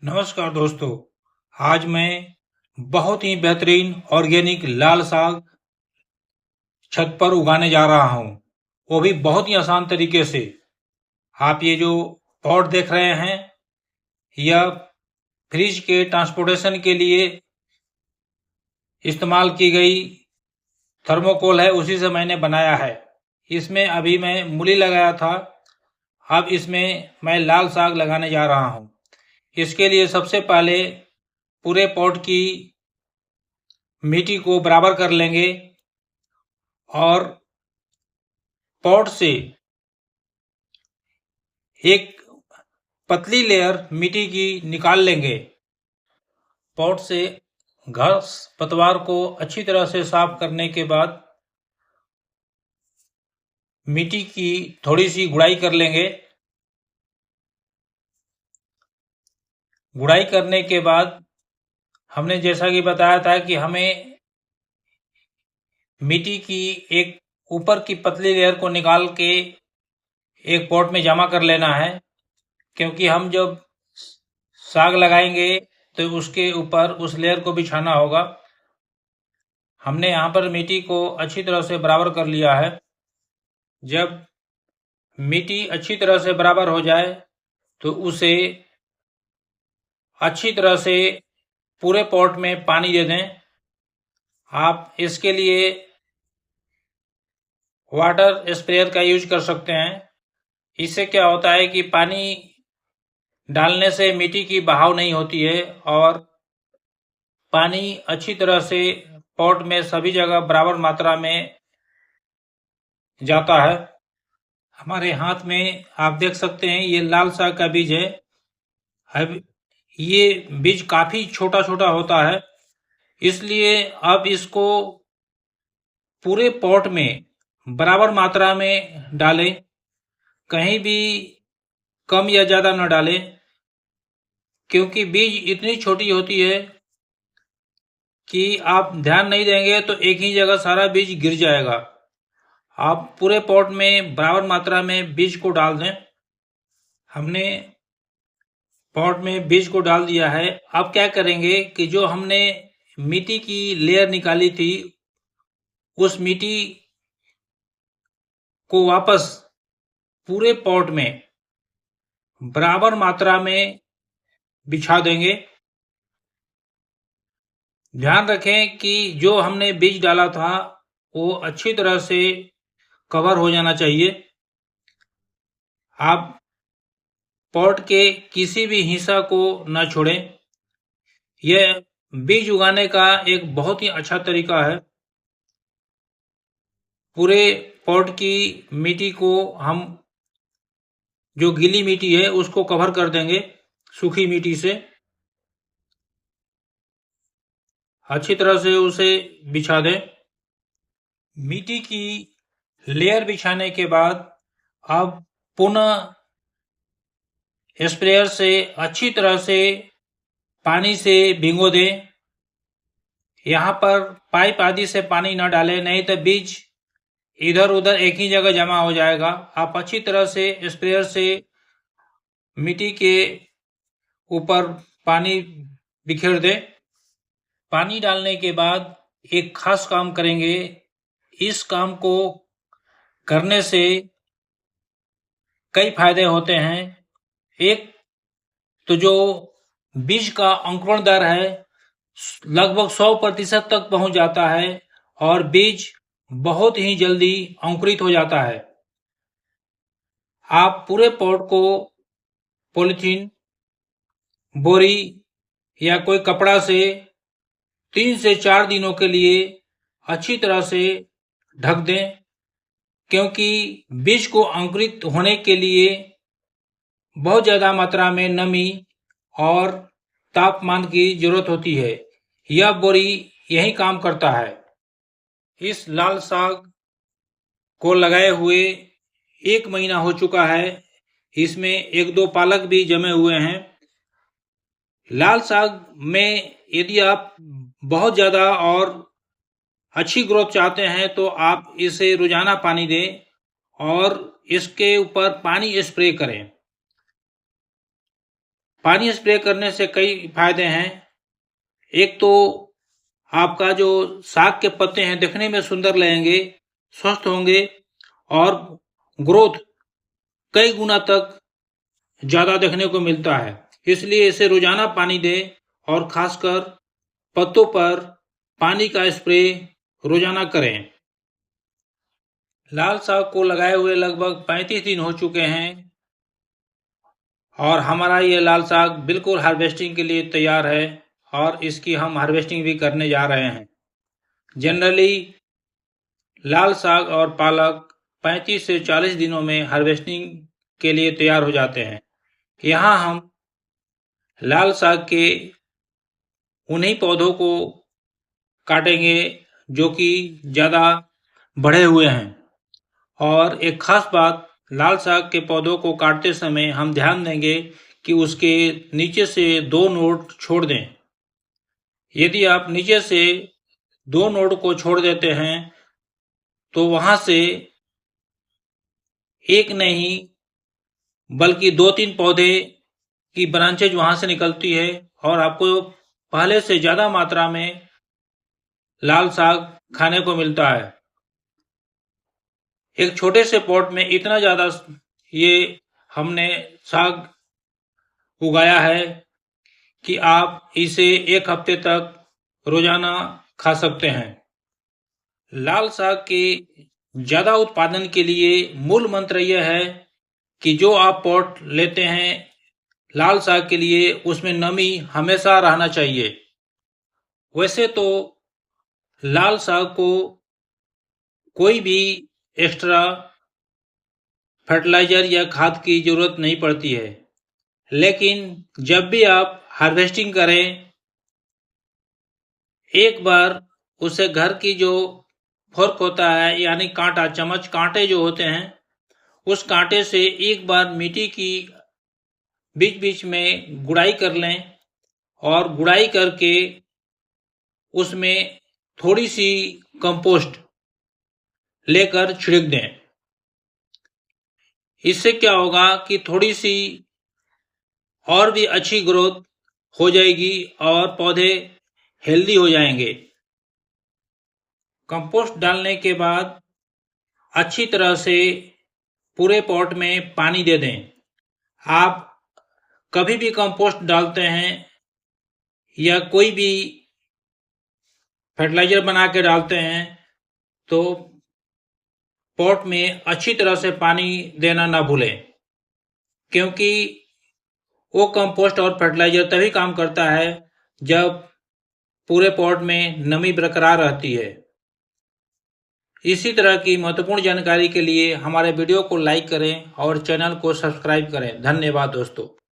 नमस्कार दोस्तों। आज मैं बहुत ही बेहतरीन ऑर्गेनिक लाल साग छत पर उगाने जा रहा हूँ, वो भी बहुत ही आसान तरीके से। आप ये जो पॉट देख रहे हैं, यह फ्रिज के ट्रांसपोर्टेशन के लिए इस्तेमाल की गई थर्मोकोल है, उसी से मैंने बनाया है। इसमें अभी मैं मूली लगाया था, अब इसमें मैं लाल साग लगाने जा रहा हूँ। इसके लिए सबसे पहले पूरे पॉट की मिट्टी को बराबर कर लेंगे और पॉट से एक पतली लेयर मिट्टी की निकाल लेंगे। पॉट से घास पतवार को अच्छी तरह से साफ करने के बाद मिट्टी की थोड़ी सी गुड़ाई कर लेंगे। गुड़ाई करने के बाद हमने जैसा कि बताया था कि हमें मिट्टी की एक ऊपर की पतली लेयर को निकाल के एक पॉट में जमा कर लेना है, क्योंकि हम जब साग लगाएंगे तो उसके ऊपर उस लेयर को बिछाना होगा। हमने यहाँ पर मिट्टी को अच्छी तरह से बराबर कर लिया है। जब मिट्टी अच्छी तरह से बराबर हो जाए तो उसे अच्छी तरह से पूरे पॉट में पानी दे दें। आप इसके लिए वाटर स्प्रेयर का यूज कर सकते हैं। इससे क्या होता है कि पानी डालने से मिट्टी की बहाव नहीं होती है और पानी अच्छी तरह से पॉट में सभी जगह बराबर मात्रा में जाता है। हमारे हाथ में आप देख सकते हैं, ये लाल साग का बीज है। अब ये बीज काफी छोटा छोटा होता है, इसलिए अब इसको पूरे पॉट में बराबर मात्रा में डालें, कहीं भी कम या ज्यादा न डालें, क्योंकि बीज इतनी छोटी होती है कि आप ध्यान नहीं देंगे तो एक ही जगह सारा बीज गिर जाएगा। आप पूरे पॉट में बराबर मात्रा में बीज को डाल दें। हमने पॉट में बीज को डाल दिया है। अब क्या करेंगे कि जो हमने मिट्टी की लेयर निकाली थी, उस मिट्टी को वापस पूरे पॉट में बराबर मात्रा में बिछा देंगे। ध्यान रखें कि जो हमने बीज डाला था वो अच्छी तरह से कवर हो जाना चाहिए। आप पॉट के किसी भी हिस्सा को न छोड़ें। यह बीज उगाने का एक बहुत ही अच्छा तरीका है। पूरे पॉट की मिट्टी को हम जो गीली मिट्टी है उसको कवर कर देंगे सूखी मिट्टी से। अच्छी तरह से उसे बिछा दें। मिट्टी की लेयर बिछाने के बाद अब पुनः स्प्रेयर से अच्छी तरह से पानी से भिगो दें। यहाँ पर पाइप आदि से पानी न डालें, नहीं तो बीज इधर उधर एक ही जगह जमा हो जाएगा। आप अच्छी तरह से स्प्रेयर से मिट्टी के ऊपर पानी बिखेर दें। पानी डालने के बाद एक खास काम करेंगे। इस काम को करने से कई फायदे होते हैं। एक तो जो बीज का अंकुरण दर है लगभग 100% तक पहुंच जाता है और बीज बहुत ही जल्दी अंकुरित हो जाता है। आप पूरे पॉट को पॉलीथीन, बोरी या कोई कपड़ा से 3 से 4 दिनों के लिए अच्छी तरह से ढक दें, क्योंकि बीज को अंकुरित होने के लिए बहुत ज्यादा मात्रा में नमी और तापमान की जरूरत होती है। यह बोरी यही काम करता है। इस लाल साग को लगाए हुए 1 महीना हो चुका है। इसमें 1-2 पालक भी जमे हुए हैं। लाल साग में यदि आप बहुत ज्यादा और अच्छी ग्रोथ चाहते हैं तो आप इसे रोजाना पानी दें और इसके ऊपर पानी स्प्रे करें। पानी स्प्रे करने से कई फायदे हैं। एक तो आपका जो साग के पत्ते हैं दिखने में सुंदर लगेंगे, स्वस्थ होंगे और ग्रोथ कई गुना तक ज़्यादा देखने को मिलता है। इसलिए इसे रोजाना पानी दें और खासकर पत्तों पर पानी का स्प्रे रोजाना करें। लाल साग को लगाए हुए लगभग 35 दिन हो चुके हैं और हमारा ये लाल साग बिल्कुल हार्वेस्टिंग के लिए तैयार है और इसकी हम हार्वेस्टिंग भी करने जा रहे हैं। जनरली लाल साग और पालक 35 से 40 दिनों में हार्वेस्टिंग के लिए तैयार हो जाते हैं। यहाँ हम लाल साग के उन्हीं पौधों को काटेंगे जो कि ज़्यादा बढ़े हुए हैं। और एक खास बात, लाल साग के पौधों को काटते समय हम ध्यान देंगे कि उसके नीचे से 2 नोड छोड़ दें। यदि आप नीचे से 2 नोड को छोड़ देते हैं तो वहां से एक नहीं बल्कि 2-3 पौधे की ब्रांचेज वहां से निकलती है और आपको पहले से ज्यादा मात्रा में लाल साग खाने को मिलता है। एक छोटे से पॉट में इतना ज्यादा ये हमने साग उगाया है कि आप इसे 1 हफ्ते तक रोजाना खा सकते हैं। लाल साग के ज्यादा उत्पादन के लिए मूल मंत्र यह है कि जो आप पॉट लेते हैं लाल साग के लिए उसमें नमी हमेशा रहना चाहिए। वैसे तो लाल साग को कोई भी एक्स्ट्रा फर्टिलाइजर या खाद की जरूरत नहीं पड़ती है, लेकिन जब भी आप हार्वेस्टिंग करें एक बार उसे घर की जो फोर्क होता है यानी कांटा, चम्मच कांटे जो होते हैं उस कांटे से एक बार मिट्टी की बीच बीच में गुड़ाई कर लें और गुड़ाई करके उसमें थोड़ी सी कंपोस्ट लेकर छिड़क दें। इससे क्या होगा कि थोड़ी सी और भी अच्छी ग्रोथ हो जाएगी और पौधे हेल्दी हो जाएंगे। कंपोस्ट डालने के बाद अच्छी तरह से पूरे पॉट में पानी दे दें। आप कभी भी कंपोस्ट डालते हैं या कोई भी फर्टिलाइजर बना के डालते हैं तो पॉट में अच्छी तरह से पानी देना ना भूलें, क्योंकि वो कंपोस्ट और फर्टिलाइजर तभी काम करता है जब पूरे पॉट में नमी बरकरार रहती है। इसी तरह की महत्वपूर्ण जानकारी के लिए हमारे वीडियो को लाइक करें और चैनल को सब्सक्राइब करें। धन्यवाद दोस्तों।